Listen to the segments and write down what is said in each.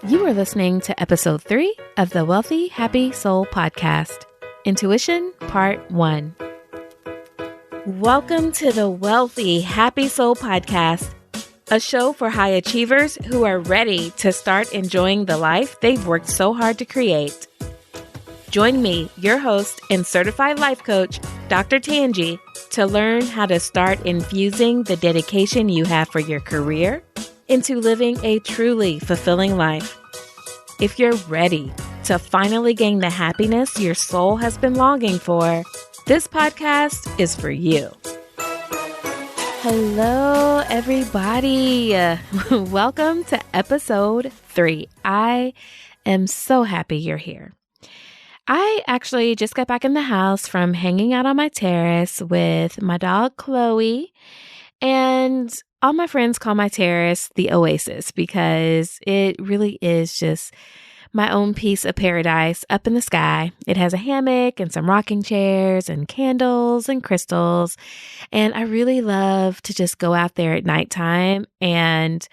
You are listening to episode 3 of the Wealthy, Happy Soul podcast, Intuition Part 1. Welcome to the Wealthy, Happy Soul podcast, a show for high achievers who are ready to start enjoying the life they've worked so hard to create. Join me, your host and certified life coach, Dr. Tangi, to learn how to start infusing the dedication you have for your career into living a truly fulfilling life. If you're ready to finally gain the happiness your soul has been longing for, this podcast is for you. Hello, everybody. Welcome to episode 3. I am so happy you're here. I actually just got back in the house from hanging out on my terrace with my dog, Chloe, and all my friends call my terrace the Oasis because it really is just my own piece of paradise up in the sky. It has a hammock and some rocking chairs and candles and crystals. And I really love to just go out there at nighttime and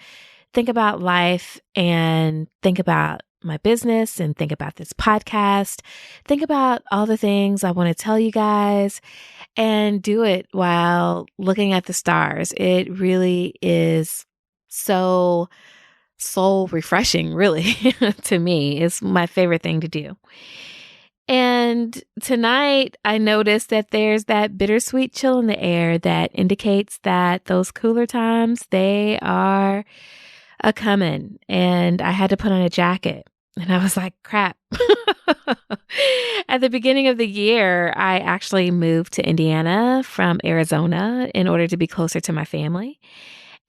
think about life and think about my business and think about this podcast, think about all the things I want to tell you guys and do it while looking at the stars. It really is so soul refreshing, really, to me. It's my favorite thing to do. And tonight I noticed that there's that bittersweet chill in the air that indicates that those cooler times, they are a-coming. And I had to put on a jacket. And I was like, crap. At the beginning of the year, I actually moved to Indiana from Arizona in order to be closer to my family.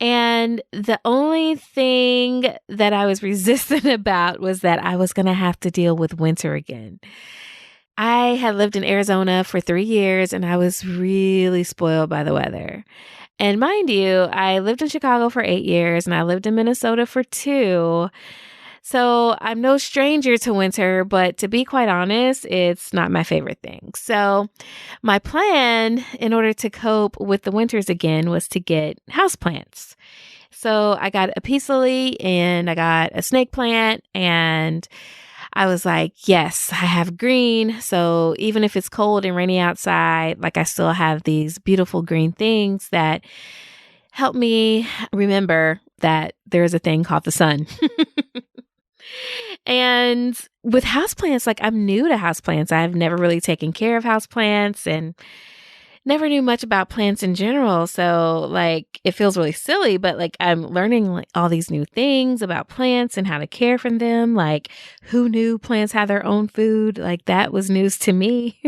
And the only thing that I was resistant about was that I was going to have to deal with winter again. I had lived in Arizona for 3 years and I was really spoiled by the weather. And mind you, I lived in Chicago for 8 years and I lived in Minnesota for 2. So I'm no stranger to winter, but to be quite honest, it's not my favorite thing. So my plan in order to cope with the winters again was to get houseplants. So I got a peace lily and I got a snake plant and I was like, yes, I have green. So even if it's cold and rainy outside, like I still have these beautiful green things that help me remember that there's a thing called the sun. And with houseplants, like I'm new to houseplants. I've never really taken care of houseplants and never knew much about plants in general. So like it feels really silly, but like I'm learning like all these new things about plants and how to care for them. Like who knew plants have their own food? Like that was news to me.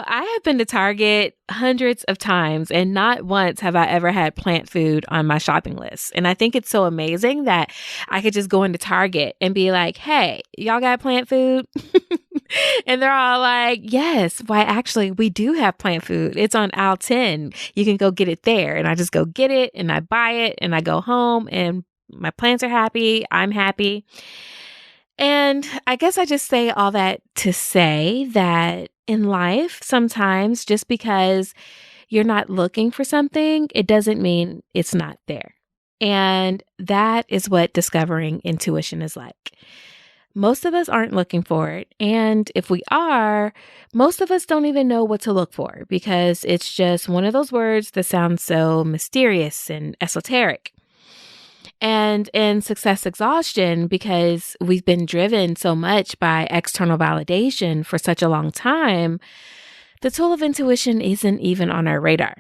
I have been to Target hundreds of times and not once have I ever had plant food on my shopping list. And I think it's so amazing that I could just go into Target and be like, hey, y'all got plant food? And they're all like, yes, why actually we do have plant food. It's on aisle 10. You can go get it there. And I just go get it and I buy it and I go home and my plants are happy. I'm happy. And I guess I just say all that to say that in life, sometimes just because you're not looking for something, it doesn't mean it's not there. And that is what discovering intuition is like. Most of us aren't looking for it. And if we are, most of us don't even know what to look for because it's just one of those words that sounds so mysterious and esoteric. And in success exhaustion, because we've been driven so much by external validation for such a long time, the tool of intuition isn't even on our radar.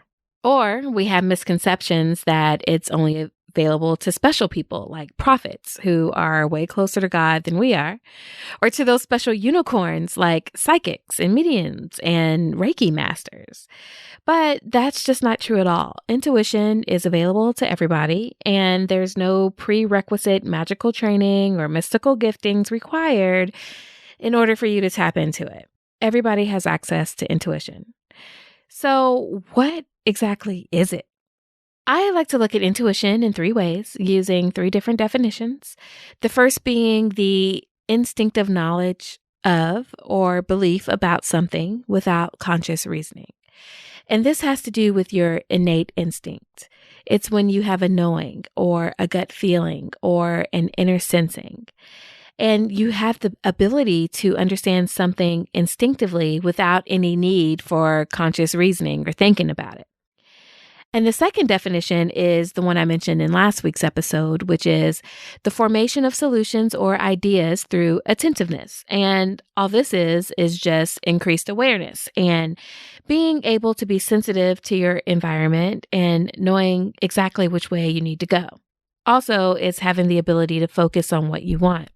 Or we have misconceptions that it's only available to special people like prophets who are way closer to God than we are, or to those special unicorns like psychics and mediums and Reiki masters. But that's just not true at all. Intuition is available to everybody, and there's no prerequisite magical training or mystical giftings required in order for you to tap into it. Everybody has access to intuition. So what exactly is it? I like to look at intuition in 3 ways, using 3 different definitions. The first being the instinctive knowledge of or belief about something without conscious reasoning. And this has to do with your innate instinct. It's when you have a knowing or a gut feeling or an inner sensing. And you have the ability to understand something instinctively without any need for conscious reasoning or thinking about it. And the second definition is the one I mentioned in last week's episode, which is the formation of solutions or ideas through attentiveness. And all this is just increased awareness and being able to be sensitive to your environment and knowing exactly which way you need to go. Also, it's having the ability to focus on what you want.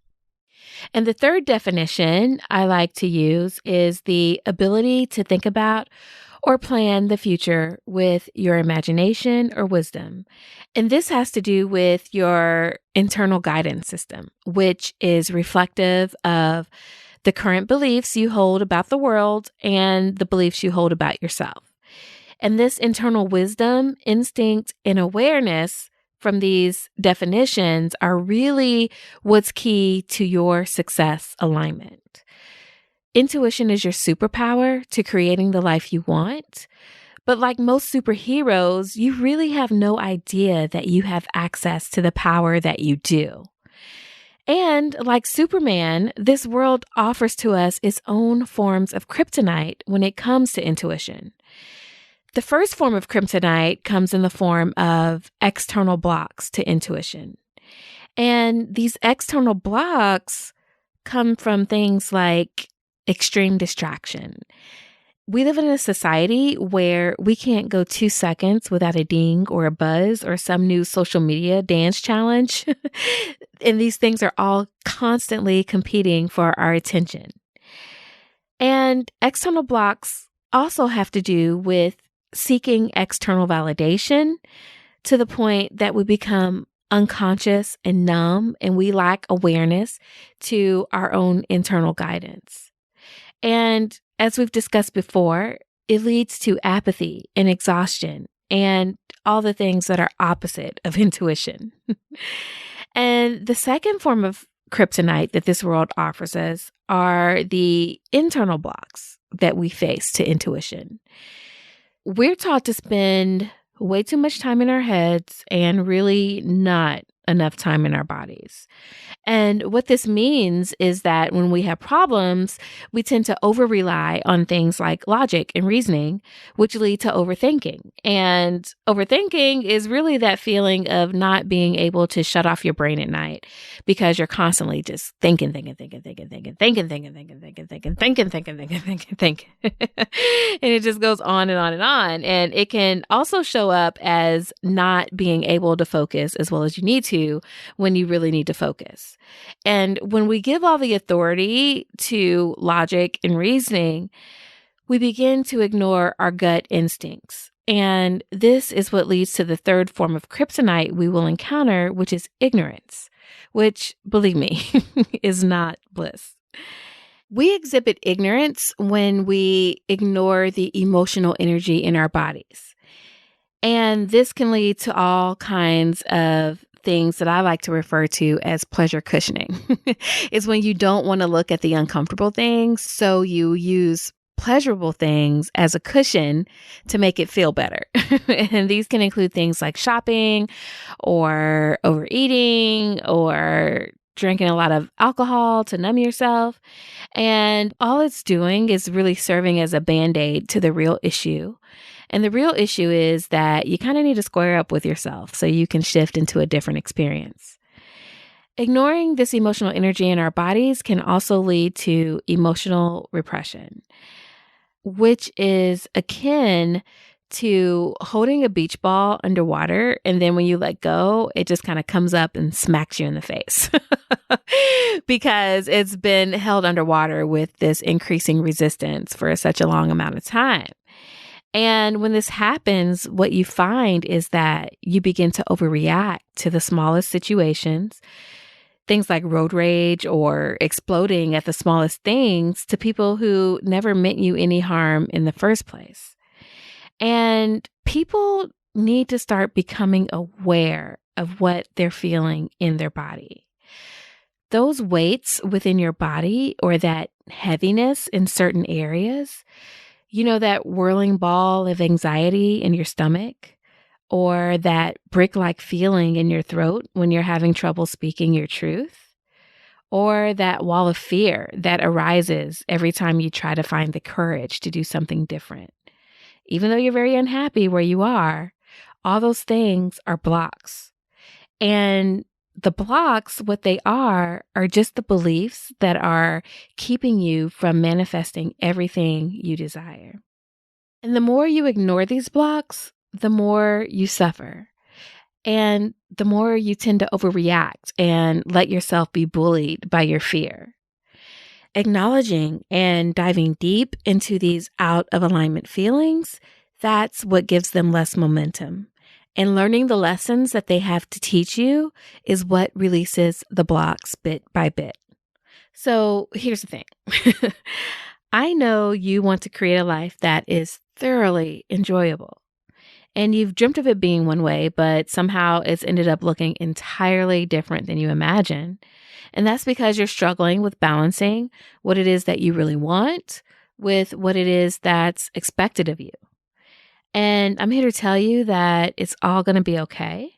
And the third definition I like to use is the ability to think about or plan the future with your imagination or wisdom. And this has to do with your internal guidance system, which is reflective of the current beliefs you hold about the world and the beliefs you hold about yourself. And this internal wisdom, instinct, and awareness from these definitions are really what's key to your success alignment. Intuition is your superpower to creating the life you want. But like most superheroes, you really have no idea that you have access to the power that you do. And like Superman, this world offers to us its own forms of kryptonite when it comes to intuition. The first form of kryptonite comes in the form of external blocks to intuition. And these external blocks come from things like extreme distraction. We live in a society where we can't go 2 seconds without a ding or a buzz or some new social media dance challenge. And these things are all constantly competing for our attention. And external blocks also have to do with seeking external validation to the point that we become unconscious and numb, and we lack awareness to our own internal guidance. And as we've discussed before, it leads to apathy and exhaustion and all the things that are opposite of intuition. And the second form of kryptonite that this world offers us are the internal blocks that we face to intuition. We're taught to spend way too much time in our heads and really not enough time in our bodies. And what this means is that when we have problems, we tend to over-rely on things like logic and reasoning, which lead to overthinking. And overthinking is really that feeling of not being able to shut off your brain at night because you're constantly just thinking. And it just goes on and on and on. And it can also show up as not being able to focus as well as you need to when you really need to focus. And when we give all the authority to logic and reasoning, we begin to ignore our gut instincts. And this is what leads to the third form of kryptonite we will encounter, which is ignorance, which, believe me, is not bliss. We exhibit ignorance when we ignore the emotional energy in our bodies. And this can lead to all kinds of things that I like to refer to as pleasure cushioning. It's when you don't want to look at the uncomfortable things, so you use pleasurable things as a cushion to make it feel better. And these can include things like shopping or overeating or drinking a lot of alcohol to numb yourself. And all it's doing is really serving as a Band-Aid to the real issue. And the real issue is that you kind of need to square up with yourself so you can shift into a different experience. Ignoring this emotional energy in our bodies can also lead to emotional repression, which is akin to holding a beach ball underwater. And then when you let go, it just kind of comes up and smacks you in the face because it's been held underwater with this increasing resistance for such a long amount of time. And when this happens, what you find is that you begin to overreact to the smallest situations, things like road rage or exploding at the smallest things to people who never meant you any harm in the first place. And people need to start becoming aware of what they're feeling in their body. Those weights within your body or that heaviness in certain areas, you know, that whirling ball of anxiety in your stomach, or that brick-like feeling in your throat when you're having trouble speaking your truth, or that wall of fear that arises every time you try to find the courage to do something different. Even though you're very unhappy where you are, all those things are blocks. And the blocks, what they are just the beliefs that are keeping you from manifesting everything you desire. And the more you ignore these blocks, the more you suffer. And the more you tend to overreact and let yourself be bullied by your fear. Acknowledging and diving deep into these out of alignment feelings, that's what gives them less momentum. And learning the lessons that they have to teach you is what releases the blocks bit by bit. So here's the thing. I know you want to create a life that is thoroughly enjoyable. And you've dreamt of it being one way, but somehow it's ended up looking entirely different than you imagined. And that's because you're struggling with balancing what it is that you really want with what it is that's expected of you. And I'm here to tell you that it's all going to be okay.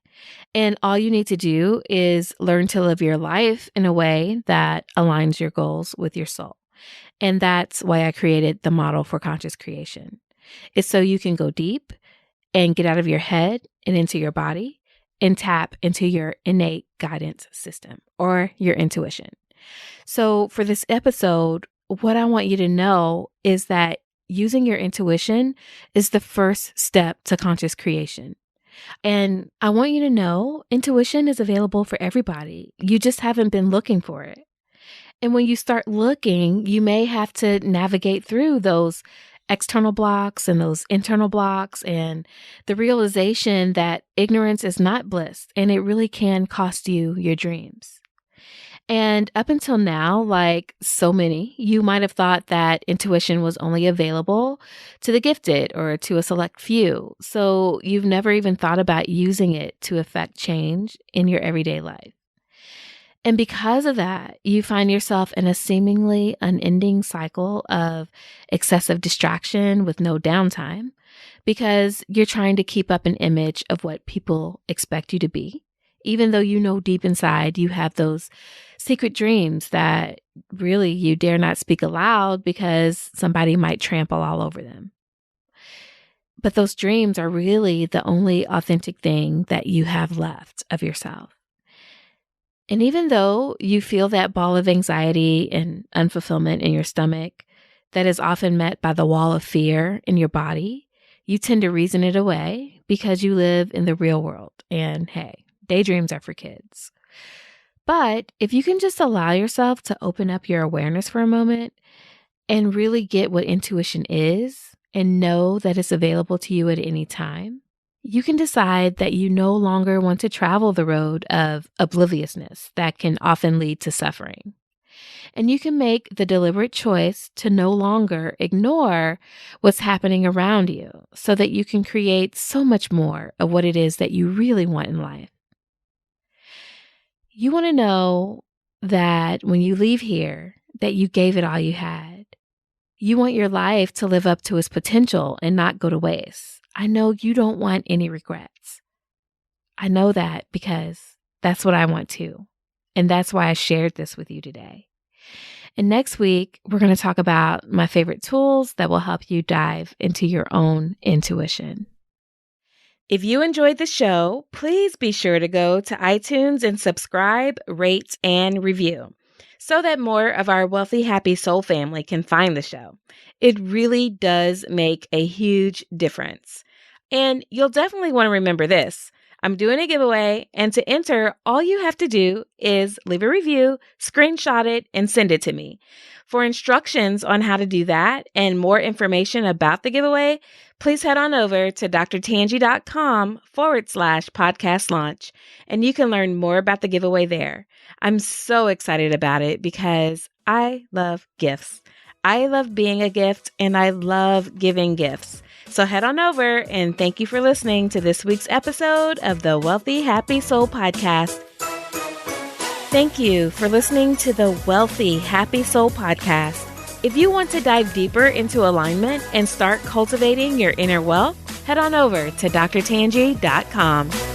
And all you need to do is learn to live your life in a way that aligns your goals with your soul. And that's why I created the model for conscious creation. It's so you can go deep and get out of your head and into your body and tap into your innate guidance system or your intuition. So for this episode, what I want you to know is that using your intuition is the first step to conscious creation. And I want you to know intuition is available for everybody. You just haven't been looking for it. And when you start looking, you may have to navigate through those external blocks and those internal blocks and the realization that ignorance is not bliss and it really can cost you your dreams. And up until now, like so many, you might have thought that intuition was only available to the gifted or to a select few. So you've never even thought about using it to affect change in your everyday life. And because of that, you find yourself in a seemingly unending cycle of excessive distraction with no downtime because you're trying to keep up an image of what people expect you to be, even though you know deep inside you have those secret dreams that really you dare not speak aloud because somebody might trample all over them. But those dreams are really the only authentic thing that you have left of yourself. And even though you feel that ball of anxiety and unfulfillment in your stomach that is often met by the wall of fear in your body, you tend to reason it away because you live in the real world. And hey, daydreams are for kids. But if you can just allow yourself to open up your awareness for a moment and really get what intuition is and know that it's available to you at any time, you can decide that you no longer want to travel the road of obliviousness that can often lead to suffering. And you can make the deliberate choice to no longer ignore what's happening around you so that you can create so much more of what it is that you really want in life. You want to know that when you leave here, that you gave it all you had. You want your life to live up to its potential and not go to waste. I know you don't want any regrets. I know that because that's what I want too. And that's why I shared this with you today. And next week, we're going to talk about my favorite tools that will help you dive into your own intuition. If you enjoyed the show, please be sure to go to iTunes and subscribe, rate, and review so that more of our Wealthy Happy Soul family can find the show. It really does make a huge difference. And you'll definitely want to remember this. I'm doing a giveaway, and to enter, all you have to do is leave a review, screenshot it, and send it to me. For instructions on how to do that and more information about the giveaway, please head on over to drtangi.com/podcast launch, and you can learn more about the giveaway there. I'm so excited about it because I love gifts. I love being a gift, and I love giving gifts. So head on over, and thank you for listening to this week's episode of the Wealthy Happy Soul Podcast. Thank you for listening to the Wealthy Happy Soul Podcast. If you want to dive deeper into alignment and start cultivating your inner wealth, head on over to drtangi.com.